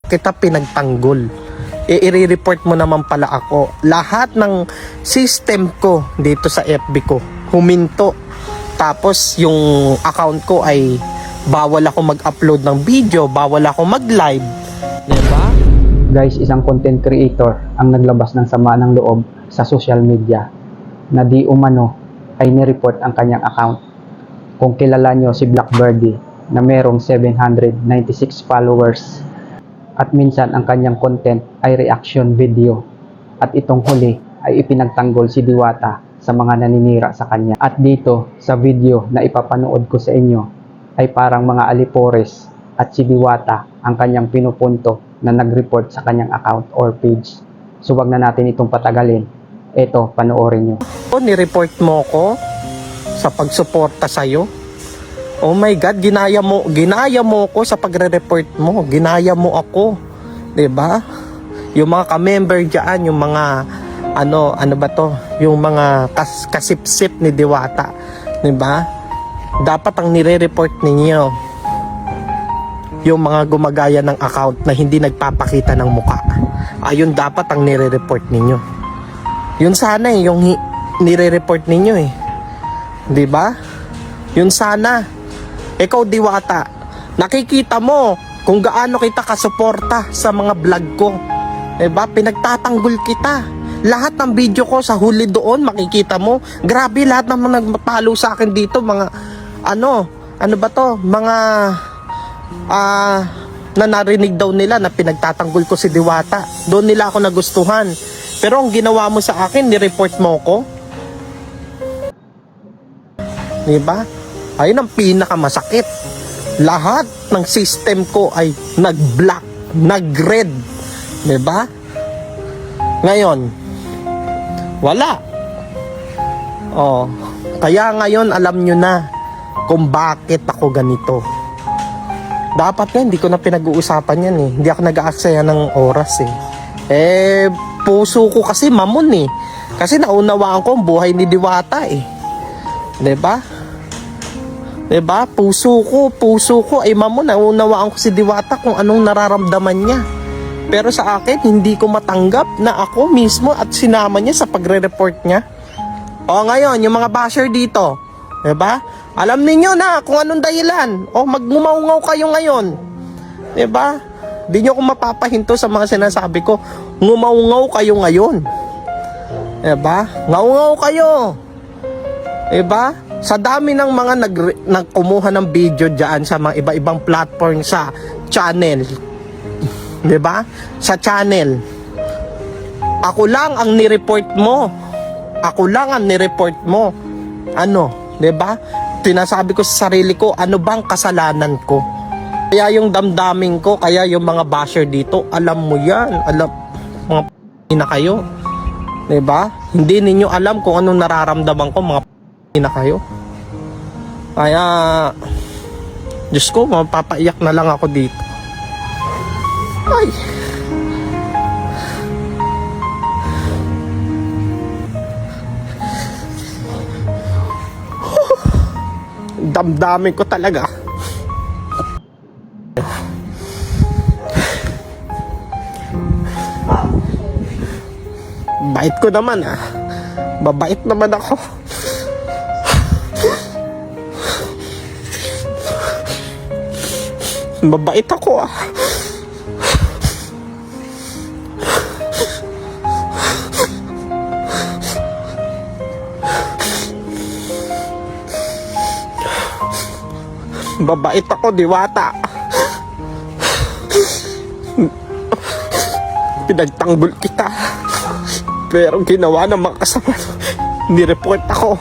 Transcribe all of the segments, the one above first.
kita pinagtanggol. I-report mo naman pala ako. Lahat ng system ko dito sa FB ko huminto. Tapos yung account ko ay bawal ako mag-upload ng video, bawal ako mag-live. Diba? Guys, isang content creator ang naglabas ng sama ng loob sa social media na di umano ay nireport ang kanyang account. Kung kilala nyo si Blackbirdie na merong 796 followers at minsan ang kanyang content ay reaction video at itong huli ay ipinagtanggol si Diwata sa mga naninira sa kanya. At dito sa video na ipapanood ko sa inyo ay parang mga alipores at si Diwata ang kanyang pinupunto na nag-report sa kanyang account or page. So wag na natin itong patagalin. Eto, panoorin nyo. Nireport mo ko sa pagsuporta sa'yo. Oh my God, ginaya mo ko sa pagre-report mo. Ginaya mo ako. 'Di ba? Yung mga ka-member diyan, yung mga ano ba to? Yung mga kasipsip ni Diwata, 'di ba? Dapat ang nire-report ninyo yung mga gumagaya ng account na hindi nagpapakita ng muka. Ayun dapat ang nire-report ninyo. Yun sana yung nire-report ninyo 'Di ba? Yun sana. Ikaw Diwata, nakikita mo kung gaano kita kasuporta sa mga vlog ko. Diba? Pinagtatanggol kita. Lahat ng video ko sa huli doon, makikita mo. Grabe, lahat ng mga nagpapalo sa akin dito, mga ano ba to? Mga na narinig daw nila na pinagtatanggol ko si Diwata. Doon nila ako nagustuhan. Pero ang ginawa mo sa akin, ni-report mo ko. Diba? Ayun ang pinakamasakit. Lahat ng system ko ay nag-black, nag-red. Diba? Ngayon, wala. Oh, kaya ngayon alam nyo na kung bakit ako ganito. Dapat nga, hindi ko na pinag-uusapan yan Hindi ako nag-aaksaya ng oras puso ko kasi mamon Kasi naunawaan ko ang buhay ni Diwata Diba? Diba? Puso ko ay mamon, naunawaan ko si Diwata kung anong nararamdaman niya. Pero sa akin, hindi ko matanggap na ako mismo at sinama niya sa pagre-report niya. O ngayon, yung mga basher dito, diba? Alam niyo na kung anong dahilan. O magmumaungaw kayo ngayon. Diba? Di nyo ko mapapahinto sa mga sinasabi ko. Ngumaungaw kayo ngayon. Diba? Ngaungaw kayo. Diba? Sa dami ng mga nagkumuha ng video dyan sa mga iba-ibang platform sa channel. Diba? Sa channel. Ako lang ang nireport mo. Ako lang ang nireport mo. Ano? Diba? Tinasabi ko sa sarili ko, ano bang kasalanan ko? Kaya yung damdamin ko, kaya yung mga basher dito, alam mo yan. Alam, mga na kayo. Diba? Hindi ninyo alam kung anong nararamdaman ko, mga na kayo. Kaya Diyos ko, mapapaiyak na lang ako dito. Ay, damdamin ko talaga. Bait ko naman Babait naman ako. Mabait ako Mabait ako, Diwata. Pinagtanggol kita. Pero ginawa ng mga kasama, nireport ako.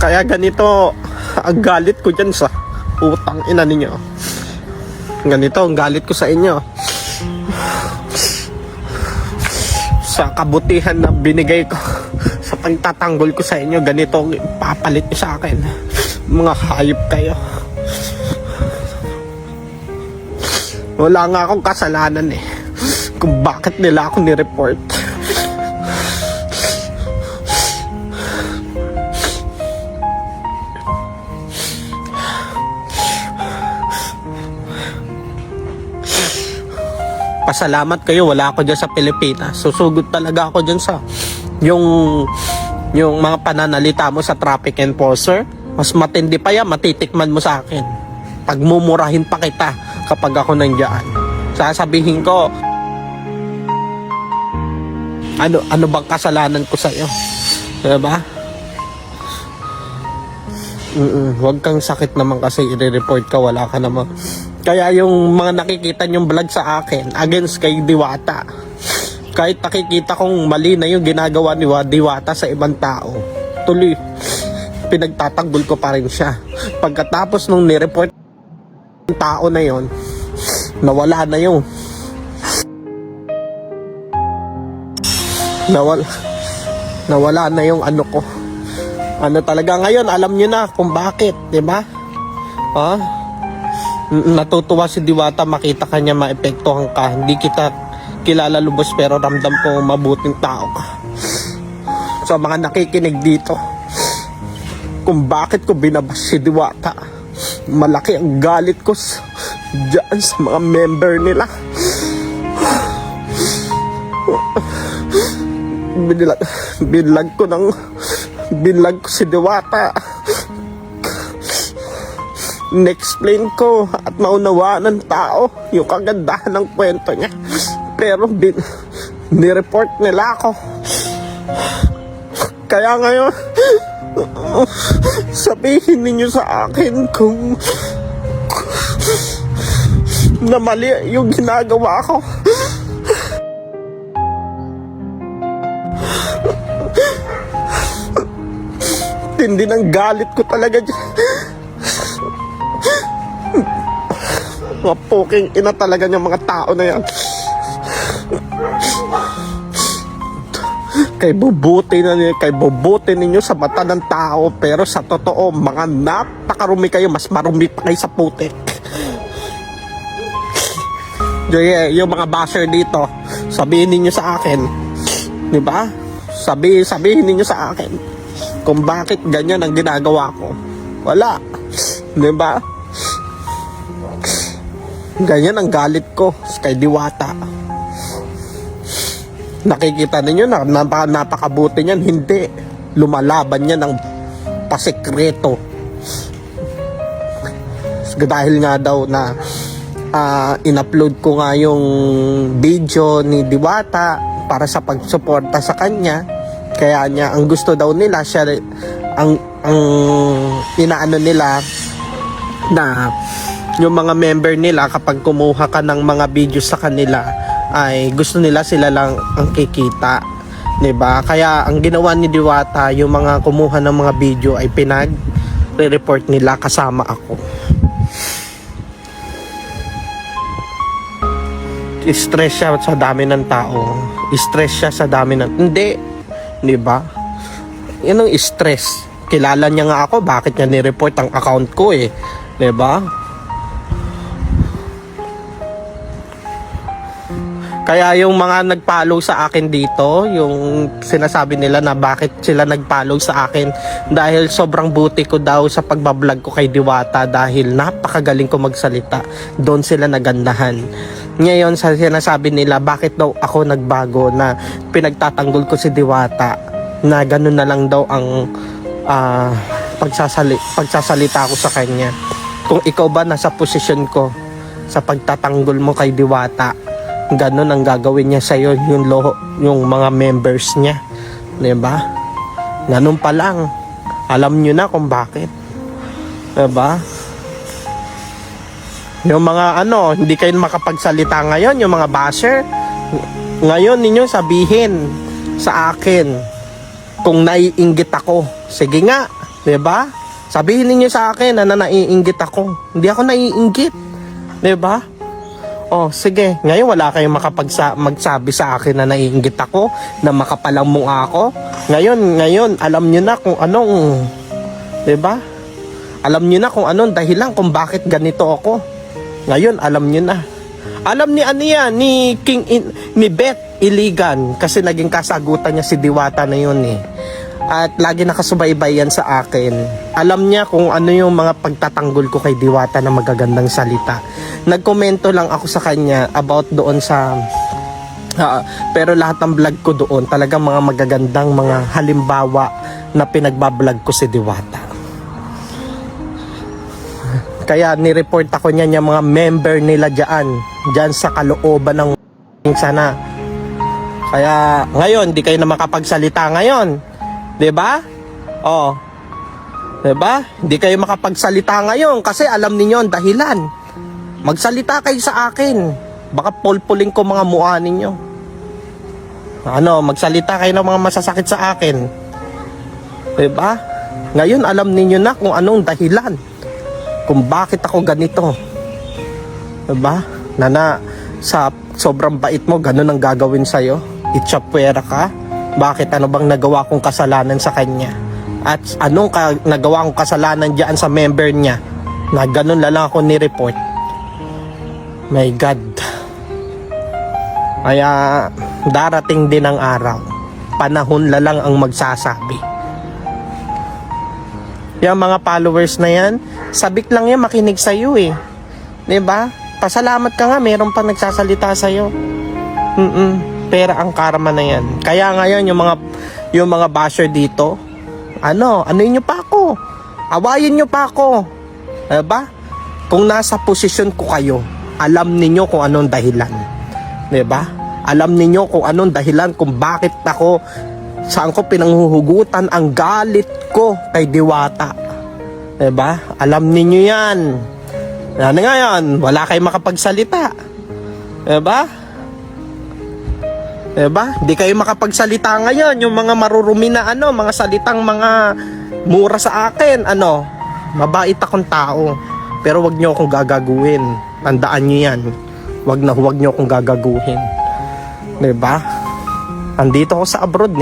Kaya ganito ang galit ko dyan sa utang ina ninyo. Ganito ang galit ko sa inyo. Sa kabutihan na binigay ko, sa pagtatanggol ko sa inyo, ganito ang papalit nyo sa akin. Mga hayop kayo. Wala nga akong kasalanan eh. Kung bakit nila ako ni-report. Pasalamat kayo, wala ako dyan sa Pilipinas. Susugod talaga ako dyan sa yung mga pananalita mo sa traffic enforcer. Mas matindi pa yan, matitikman mo sa akin. Pagmumurahin pa kita kapag ako nandiyan. Sasabihin ko, ano bang kasalanan ko sa iyo? Diba? Huwag kang sakit naman kasi i-report ka, wala ka naman. Kaya yung mga nakikita nyong vlog sa akin against kay Diwata, kahit nakikita kong mali na yung ginagawa ni Diwata sa ibang tao, tuloy pinagtatanggol ko pa rin siya. Pagkatapos nung ni-report yung tao na yon, nawala na yung nawala na yung ano ko. Ano talaga ngayon, alam nyo na kung bakit, di ba? Natutuwa si Diwata, makita kanya maepektuhan ka. Hindi kita kilala lubos pero ramdam ko mabuting tao ka. Sa mga nakikinig dito, kung bakit ko binabas si Diwata, malaki ang galit ko dyan sa mga member nila. Binlag ko si Diwata. In-explain ko at maunawaan ng tao yung kagandahan ng kwento niya. Pero ni-report nila ako. Kaya ngayon, sabihin ninyo sa akin kung na mali yung ginagawa ko. Tindi ng galit ko talaga dyan. Mga poking ina talaga niyang mga tao na yan. Kay bubuti ninyo sa mata ng tao, pero sa totoo, mga napakarumi kayo, mas marumi pa kayo sa putik. Yung mga basher dito, sabihin ninyo sa akin, di ba? Sabihin ninyo sa akin kung bakit ganyan ang ginagawa ko. Wala, di ba? Ganyan ang galit ko kay Diwata. Nakikita ninyo na napakabuti niyan. Hindi, lumalaban niya ng pasekreto. Dahil nga daw na in-upload ko nga yung video ni Diwata para sa pagsuporta sa kanya. Kaya niya, ang gusto daw nila siya, ang inaano nila na yung mga member nila, kapag kumuha ka ng mga videos sa kanila, ay gusto nila sila lang ang kikita, diba? Kaya ang ginawa ni Diwata, yung mga kumuha ng mga video ay pinag-report nila kasama ako. Stress siya sa dami ng tao. Stress siya sa dami ng... Hindi, diba? Yan ang stress. Kilala niya nga ako, bakit niya ni-report ang account ko eh, diba? Kaya yung mga nag-follow sa akin dito, yung sinasabi nila na bakit sila nag-follow sa akin, dahil sobrang buti ko daw sa pagbablog ko kay Diwata, dahil napakagaling ko magsalita. Doon sila nagandahan. Ngayon sa sinasabi nila, bakit daw ako nagbago, na pinagtatanggol ko si Diwata, na ganun na lang daw ang pagsasalita ko sa kanya. Kung ikaw ba nasa posisyon ko sa pagtatanggol mo kay Diwata, ganun ang gagawin niya sa'yo, yung mga members niya, diba? Ganun pa lang, alam nyo na kung bakit, diba? Yung mga hindi kayo makapagsalita ngayon, yung mga basher, ngayon ninyo sabihin sa akin kung naiinggit ako. Sige nga, diba? Sabihin ninyo sa akin na naiinggit ako. Hindi ako naiinggit, diba? Oh, sige. Ngayon wala kayong magsabi sa akin na naiinggit ako, na makapalang mukha ako. Ngayon, alam niyo na kung anong, 'di ba? Alam niyo na kung anong dahilan kung bakit ganito ako. Ngayon, alam niyo na. Alam ni ano yan, ni Beth Iligan, kasi naging kasagutan niya si Diwata na yun eh. At lagi nakasubaybay yan sa akin. Alam niya kung ano yung mga pagtatanggol ko kay Diwata na magagandang salita. Nagkomento lang ako sa kanya about doon sa pero lahat ng vlog ko doon talagang mga magagandang mga halimbawa na pinagbablog ko si Diwata. Kaya ni-report ako niyan yung mga member nila dyan sa kalooban ng sana. Kaya ngayon, di kayo na makapagsalita ngayon. 'Di ba? Oh. 'Di ba? Di kayo makapagsalita ngayon kasi alam niyo ang dahilan. Magsalita kayo sa akin. Baka pulpuling ko mga mukha ninyo. Magsalita kayo ng mga masasakit sa akin. 'Di ba? Ngayon alam niyo na kung anong dahilan. Kung bakit ako ganito. Diba? Sa sobrang bait mo, ganun ang gagawin sa'yo. Itchapwera ka. Bakit? Ano bang nagawa kong kasalanan sa kanya? At anong nagawa kong kasalanan dyan sa member niya? Na ganun lang ako ni-report. My God. Kaya darating din ang araw. Panahon lang ang magsasabi. Yung mga followers na yan, sabik lang yan makinig sa'yo eh. Diba? Pasalamat ka nga, meron pa nagsasalita sa'yo. Pera ang karma na yan. Kaya ngayon, yung mga basher dito, ano nyo pa ako? Awayin nyo pa ako. Diba? Kung nasa posisyon ko kayo, alam ninyo kung anong dahilan. Diba? Alam ninyo kung anong dahilan kung bakit ako, saan ko pinanghuhugutan ang galit ko kay Diwata. Diba? Alam ninyo yan. Ano ngayon? Wala kayong makapagsalita. Diba? Diba? Di kayo makapagsalita ngayon. Yung mga marurumi na mga salitang mga mura sa akin. Mabait akong tao. Pero wag nyo akong gagaguhin. Tandaan nyo yan. Wag nyo akong gagaguhin. Diba? Andito ako sa abroad,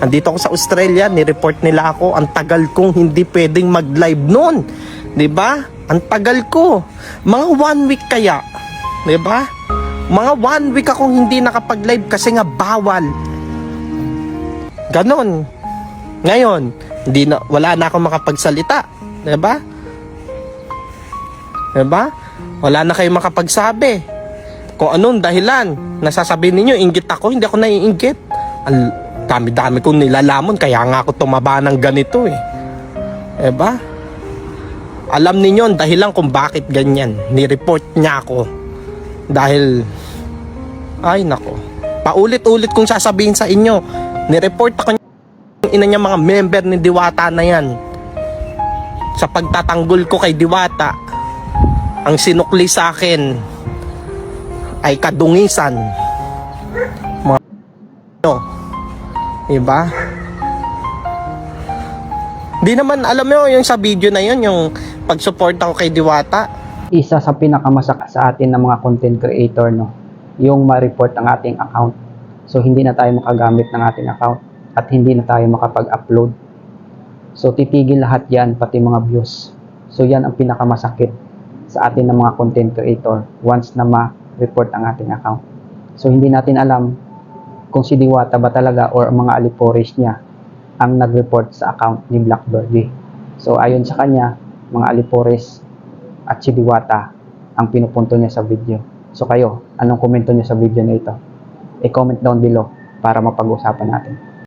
andito ako sa Australia, ni-report nila ako. Ang tagal kong hindi pwedeng mag-live noon. 'Di ba? Ang tagal ko. Mga 1 week kaya. 'Di ba? Mga 1 week akong hindi nakapag-live kasi nga bawal. Ganon. Ngayon, wala na akong makapagsalita. 'Di ba? 'Di ba? Wala na kayong makapagsabi. Kung anong dahilan, nasasabihin ninyo, inggit ako, hindi ako naiinggit. Ang dami-dami kong nilalamon, kaya nga ako tumaba ng ganito eh. Diba? Alam ninyo ang dahilan kung bakit ganyan. Ni-report niya ako. Dahil, ay nako, paulit-ulit kong sasabihin sa inyo, ni-report ako niya mga member ni Diwata na yan. Sa pagtatanggol ko kay Diwata, ang sinukli sa akin ay kadungisan. Diba? Di naman alam mo yung sa video na yun, yung pagsuporta ko kay Diwata. Isa sa pinakamasakit sa atin ng mga content creator, yung ma-report ang ating account. So hindi na tayo makagamit ng ating account at hindi na tayo makapag-upload. So titigil lahat yan, pati mga views. So yan ang pinakamasakit sa atin ng mga content creator once na ma-report ang ating account. So hindi natin alam kung si Diwata ba talaga or mga alipores niya ang nag-report sa account ni Blackbirdie. So ayon sa kanya, mga alipores at si Diwata ang pinupunto niya sa video. So kayo, anong komento niyo sa video na ito? I-comment down below para mapag-usapan natin.